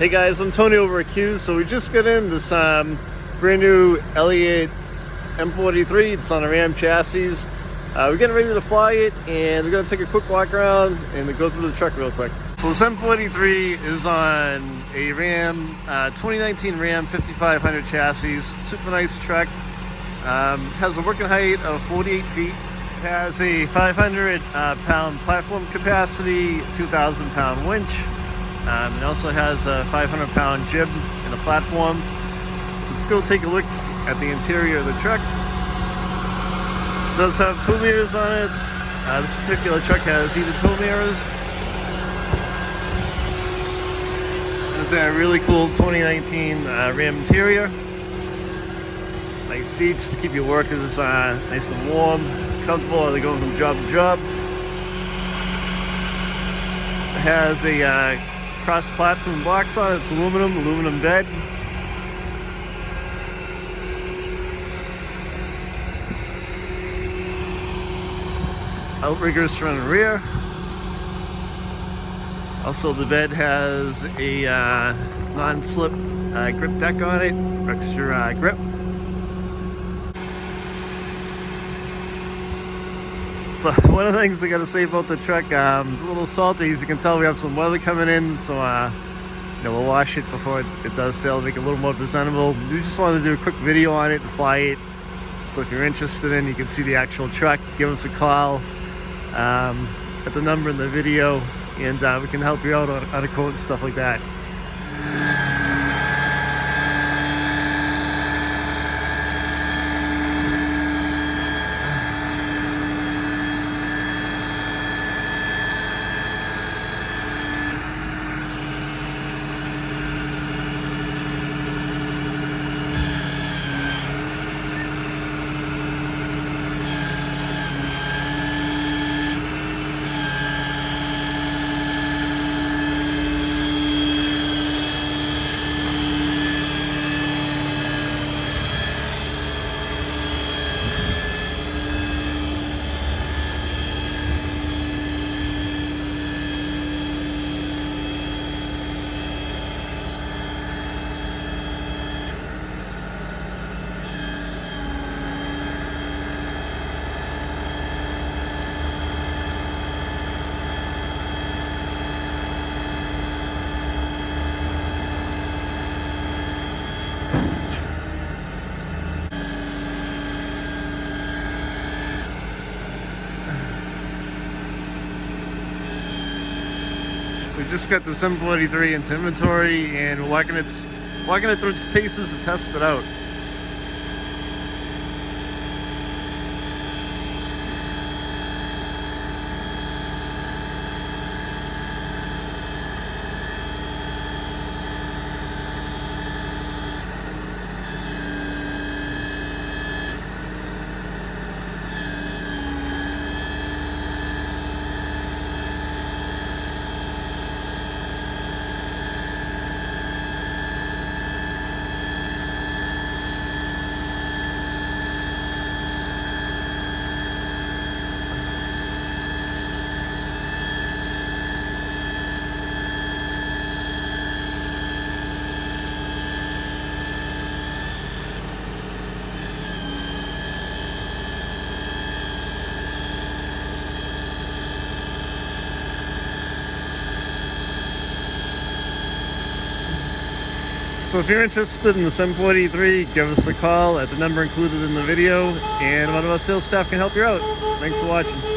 Hey guys, I'm Tony over at Q. So we just got in this brand new Elliott M43. It's on a Ram chassis. We're getting ready to fly it, and we're going to take a quick walk around and go through the truck real quick. So this M43 is on a Ram 2019 Ram 5500 chassis. Super nice truck. Has a working height of 48 feet. Has a 500 pound platform capacity, 2,000 pound winch. It also has a 500 pound jib and a platform. So let's go take a look at the interior of the truck. It does have tow mirrors on it. This particular truck has heated tow mirrors. It's a really cool 2019 Ram interior. Nice seats to keep your workers nice and warm, comfortable as they go from job to job. It has a cross-platform box on it. It's aluminum bed. Outriggers front and rear. Also, the bed has a non-slip grip deck on it for extra grip. So one of the things I gotta say about the truck, it's a little salty. As you can tell, we have some weather coming in, so we'll wash it before it does sail, make it a little more presentable. We just wanted to do a quick video on it and fly it. So if you're interested in, you can see the actual truck, give us a call at the number in the video, and we can help you out on a quote and stuff like that. So we just got the M43 into inventory, and we're walking it through its paces to test it out. So if you're interested in the M43, give us a call at the number included in the video, and one of our sales staff can help you out. Thanks for watching.